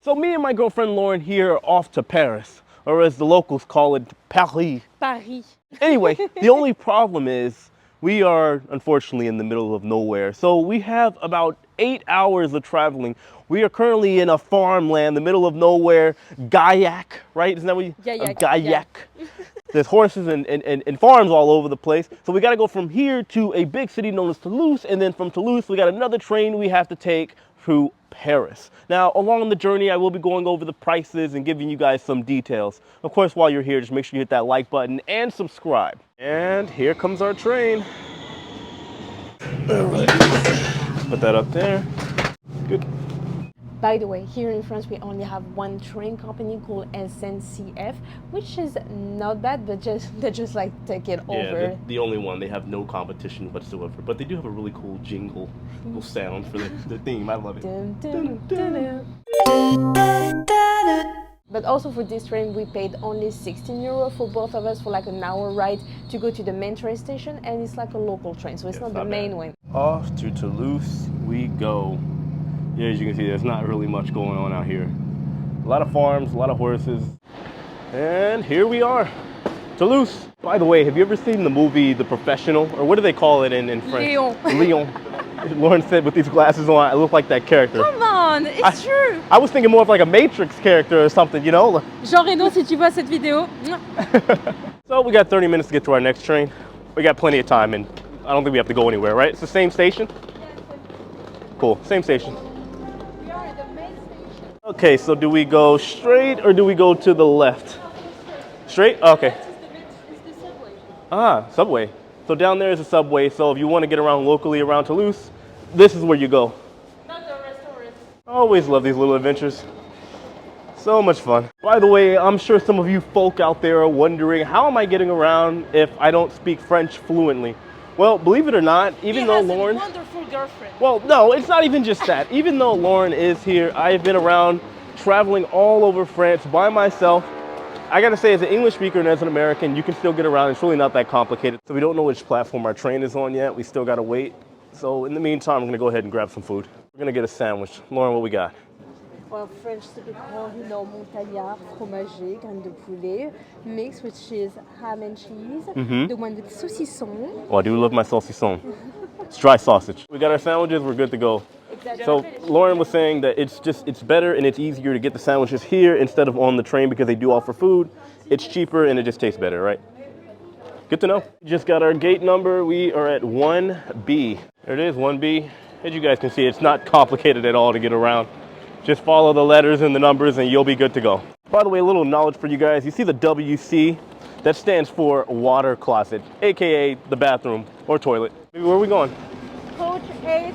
So me and my girlfriend Lauren here are off to Paris, or as the locals call it, Paris. Paris. Anyway, the only problem is we are unfortunately in the middle of nowhere. So we have about 8 hours of traveling. We are currently in a farmland, the middle of nowhere, Gaillac, right? Isn't that what you? Gaillac. There's horses and farms all over the place. So we got to go from here to a big city known as Toulouse, and then from Toulouse we got another train we have to take to Paris. Now, along the journey, I will be going over the prices and giving you guys some details. Of course, while you're here, just make sure you hit that like button and subscribe. And here comes our train. All right, put that up there. Good. By the way, here in France, we only have one train company called SNCF, which is not bad, but they just like take it over. Yeah, the only one. They have no competition whatsoever, but they do have a really cool jingle, little sound for the theme. I love it. Dun, dun, dun, But also for this train, we paid only 16 euro for both of us for like an hour ride to go to the main train station, and it's like a local train, so it's not the main one. Off to Toulouse we go. Yeah, as you can see, there's not really much going on out here. A lot of farms, a lot of horses. And here we are, Toulouse. By the way, have you ever seen the movie The Professional? Or what do they call it in French? Léon. Léon. Lauren said with these glasses on, I look like that character. Come on, it's true. I was thinking more of like a Matrix character or something, you know? Jean Reno, si tu vois cette vidéo. So we got 30 minutes to get to our next train. We got plenty of time, and I don't think we have to go anywhere, right? It's the same station? Cool, same station. Okay, so do we go straight or do we go to the left? Straight? Okay. It's the subway. Ah, subway. So down there is a subway, so if you want to get around locally around Toulouse, this is where you go. Not the restaurant. I always love these little adventures. So much fun. By the way, I'm sure some of you folk out there are wondering, how am I getting around if I don't speak French fluently? Well, believe it or not, even though Lauren... He has a wonderful girlfriend. Well, no, it's not even just that. Even though Lauren is here, I've been around traveling all over France by myself. I gotta say, as an English speaker and as an American, you can still get around. It's really not that complicated. So we don't know which platform our train is on yet. We still gotta wait. So in the meantime, I'm gonna go ahead and grab some food. We're gonna get a sandwich. Lauren, what we got? Well, French typical, you know, montagnard, fromagé, graines de poulet, mixed with cheese, ham and cheese. The one with saucisson. Oh, I do love my saucisson. It's dry sausage. We got our sandwiches, we're good to go. Exactly. So Lauren was saying that it's better and it's easier to get the sandwiches here instead of on the train because they do offer food. It's cheaper and it just tastes better, right? Good to know. Just got our gate number. We are at 1B. There it is, 1B. As you guys can see, it's not complicated at all to get around. Just follow the letters and the numbers and you'll be good to go. By the way, a little knowledge for you guys. You see the WC? That stands for water closet, AKA the bathroom or toilet. Maybe where are we going? Coach 8,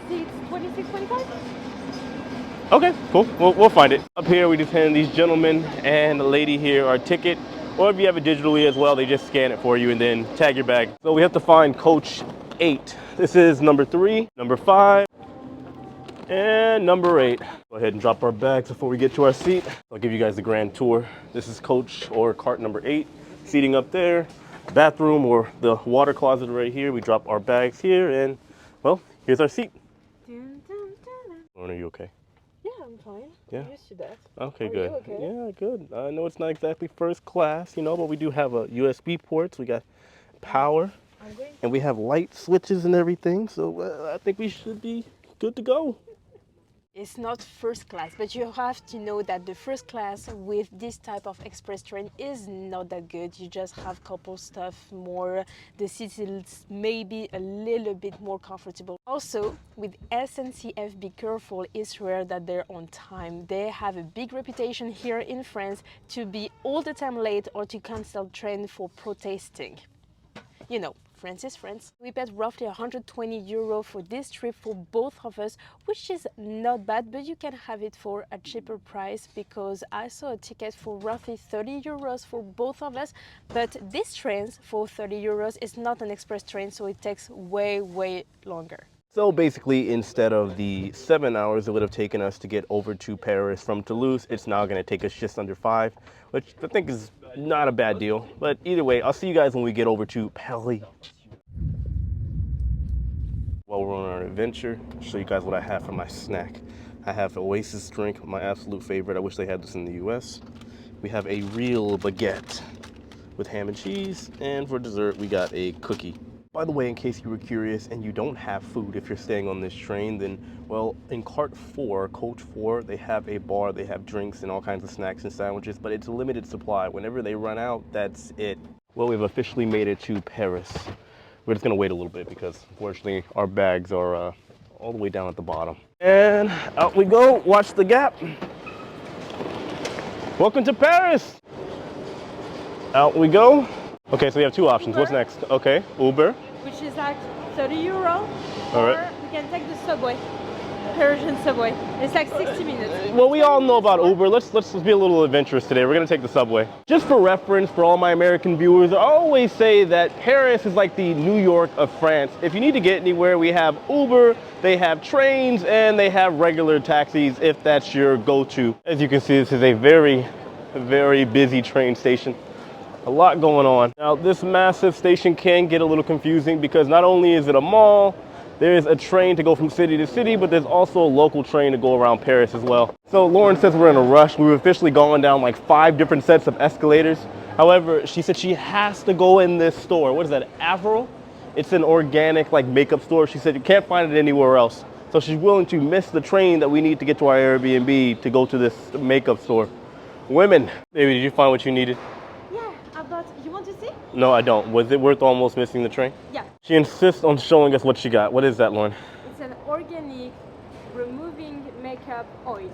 seats 26, 25. Okay, cool. We'll find it. Up here, we just hand these gentlemen and the lady here our ticket. Or if you have it digitally as well, they just scan it for you and then tag your bag. So we have to find coach 8. This is number 3, number 5, and number 8. Go ahead and drop our bags before we get to our seat. I'll give you guys the grand tour. This is coach or cart number 8. Seating up there, bathroom or the water closet right here. We drop our bags here and, well, here's our seat. Dun, dun, dun. Lauren, are you okay? Yeah, I'm fine. Yeah. I'm used to that. Okay, Are good. you okay? Yeah, good. I know it's not exactly first class, you know, but we do have a USB ports. We got power, and we have light switches and everything. So I think we should be good to go. It's not first class, but you have to know that the first class with this type of express train is not that good. You just have couple stuff more. The seats is maybe a little bit more comfortable. Also, with SNCF, be careful. It's rare that they're on time. They have a big reputation here in France to be all the time late or to cancel train for protesting. You know, France is France. We paid roughly 120 euro for this trip for both of us, which is not bad, but you can have it for a cheaper price because I saw a ticket for roughly 30 euros for both of us. But this train for 30 euros is not an express train, so it takes way, way longer. So basically, instead of the 7 hours it would have taken us to get over to Paris from Toulouse, it's now going to take us just under 5, which I think is not a bad deal. But either way, I'll see you guys when we get over to Paris. While we're on our adventure, I'll show you guys what I have for my snack. I have Oasis drink, my absolute favorite. I wish they had this in the US. We have a real baguette with ham and cheese, and for dessert we got a cookie. By the way, in case you were curious and you don't have food if you're staying on this train, then, well, in cart 4, coach 4, they have a bar, they have drinks and all kinds of snacks and sandwiches, but it's a limited supply. Whenever they run out, that's it. Well, we've officially made it to Paris. We're just gonna wait a little bit because unfortunately our bags are all the way down at the bottom. And out we go, watch the gap. Welcome to Paris. Out we go. Okay, so we have two options. Uber. What's next? Okay, Uber. Which is like 30 euro. All Or right. we can take the subway, Parisian subway. It's like 60 minutes. Well, we all know about Uber. Let's be a little adventurous today. We're gonna take the subway. Just for reference, for all my American viewers, I always say that Paris is like the New York of France. If you need to get anywhere, we have Uber, they have trains, and they have regular taxis if that's your go-to. As you can see, this is a very, very busy train station. A lot going on. Now, this massive station can get a little confusing because not only is it a mall, there is a train to go from city to city, but there's also a local train to go around Paris as well. So Lauren says we're in a rush. We've officially gone down like 5 different sets of escalators. However, she said she has to go in this store. What is that, Avril? It's an organic like makeup store. She said you can't find it anywhere else. So she's willing to miss the train that we need to get to our Airbnb to go to this makeup store. Women, baby, did you find what you needed? But you want to see? No, I don't. Was it worth almost missing the train? Yeah. She insists on showing us what she got. What is that, Lauren? It's an organic removing makeup oil.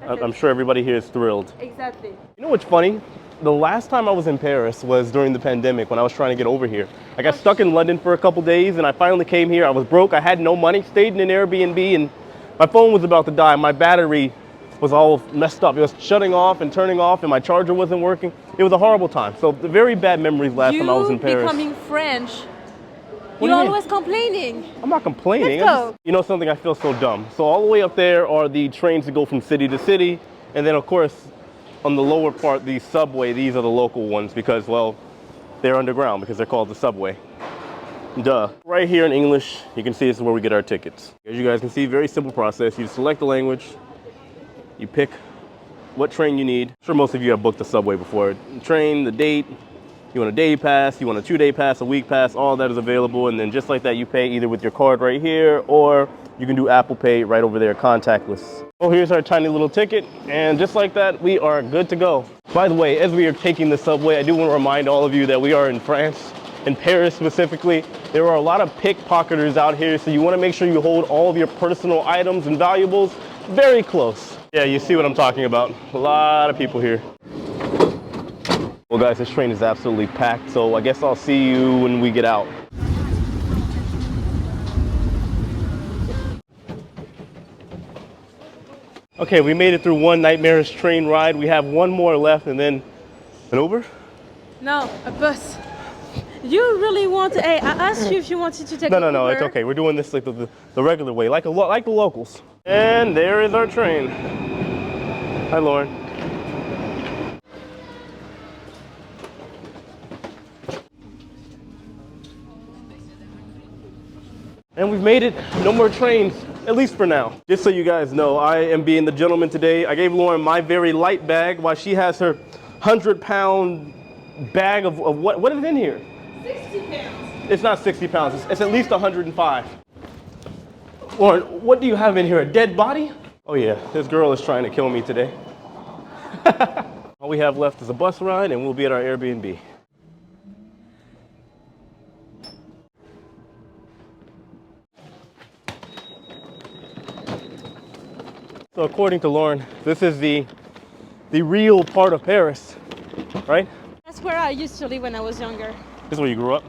I'm sure everybody here is thrilled. Exactly. You know what's funny? The last time I was in Paris was during the pandemic when I was trying to get over here. I got stuck in London for a couple days and I finally came here. I was broke. I had no money, stayed in an Airbnb, and my phone was about to die. My battery was all messed up. It was shutting off and turning off and my charger wasn't working. It was a horrible time. So the very bad memories last time I was in Paris. You becoming French. What do You're you mean? always complaining. I'm not complaining. Let's go. You know something, I feel so dumb. So all the way up there are the trains that go from city to city. And then of course, on the lower part, the subway, these are the local ones because, well, they're underground because they're called the subway. Duh. Right here in English, you can see this is where we get our tickets. As you guys can see, very simple process. You select the language, you pick what train you need. I'm sure most of you have booked the subway before. The train, the date, you want a day pass, you want a 2-day pass, a week pass, all that is available. And then just like that, you pay either with your card right here or you can do Apple Pay right over there, contactless. Oh, here's our tiny little ticket. And just like that, we are good to go. By the way, as we are taking the subway, I do want to remind all of you that we are in France, in Paris specifically. There are a lot of pickpocketers out here, so you want to make sure you hold all of your personal items and valuables very close. Yeah, you see what I'm talking about. A lot of people here. Well guys, this train is absolutely packed, so I guess I'll see you when we get out. Okay, we made it through one nightmarish train ride. We have one more left and then an Uber? No, a bus. You really want to, hey, I asked you if you wanted to take No, an no, Uber. it's okay. We're doing this like the regular way, like the locals. And there is our train. Hi, Lauren. And we've made it. No more trains, at least for now. Just so you guys know, I am being the gentleman today. I gave Lauren my very light bag while she has her 100-pound bag of what is in here? 60 pounds. It's not 60 pounds. It's at least 105. Lauren, what do you have in here? A dead body? Oh yeah, this girl is trying to kill me today. All we have left is a bus ride and we'll be at our Airbnb. So according to Lauren, this is the real part of Paris, right? That's where I used to live when I was younger. This is where you grew up?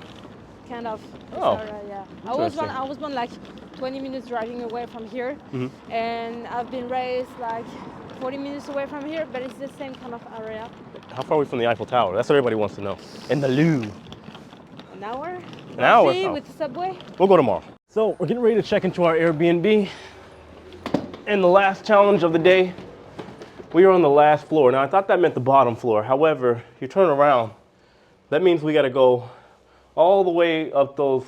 Kind of. Oh, Yeah. interesting. I was born like 20 minutes driving away from here, and I've been raised like 40 minutes away from here, but it's the same kind of area. How far are we from the Eiffel Tower? That's what everybody wants to know. And the Louvre. An hour? An hour? Roughly, Oh. with the subway. We'll go tomorrow. So we're getting ready to check into our Airbnb. And the last challenge of the day, we are on the last floor. Now I thought that meant the bottom floor. However, you turn around, that means we gotta go all the way up those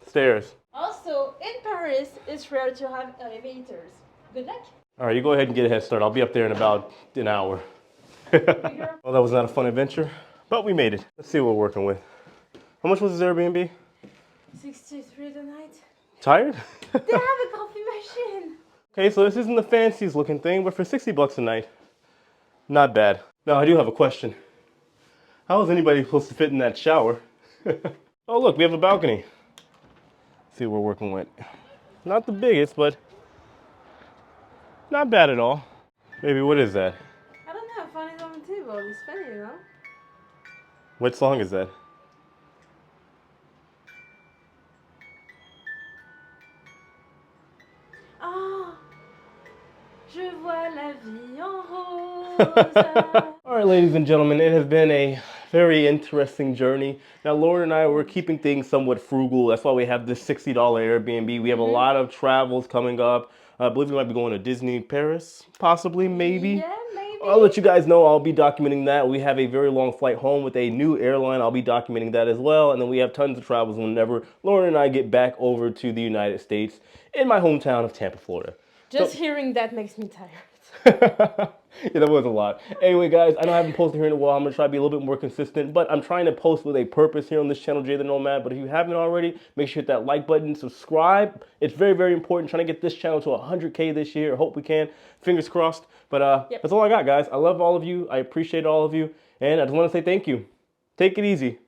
stairs. Also, in Paris, it's rare to have elevators. Good luck. All right, you go ahead and get a head start. I'll be up there in about an hour. Well, that was not a fun adventure, but we made it. Let's see what we're working with. How much was this Airbnb? 63 tonight. Tired? They have a coffee machine. Okay, so this isn't the fanciest looking thing, but for 60 bucks a night, not bad. Now, I do have a question. How is anybody supposed to fit in that shower? Oh, look, we have a balcony. Let's see what we're working with. Not the biggest, but not bad at all. Maybe, what is that? I don't know. Phone is on the table. It's funny, you know. What song is that? Oh, je vois la vie en rose. All right, ladies and gentlemen, it has been a very interesting journey. Now, Lauren and I, we're keeping things somewhat frugal. That's why we have this $60 Airbnb. We have a lot of travels coming up. I believe we might be going to Disney Paris, possibly, maybe. Yeah, maybe. I'll let you guys know. I'll be documenting that. We have a very long flight home with a new airline. I'll be documenting that as well. And then we have tons of travels whenever Lauren and I get back over to the United States in my hometown of Tampa, Florida. Just hearing that makes me tired. Yeah, that was a lot. Anyway, guys, I know I haven't posted here in a while. I'm going to try to be a little bit more consistent, but I'm trying to post with a purpose here on this channel, Jay the Nomad. But if you haven't already, make sure you hit that like button, subscribe. It's very, very important. Trying to get this channel to 100K this year. I hope we can. Fingers crossed. But that's all I got, guys. I love all of you. I appreciate all of you. And I just want to say thank you. Take it easy.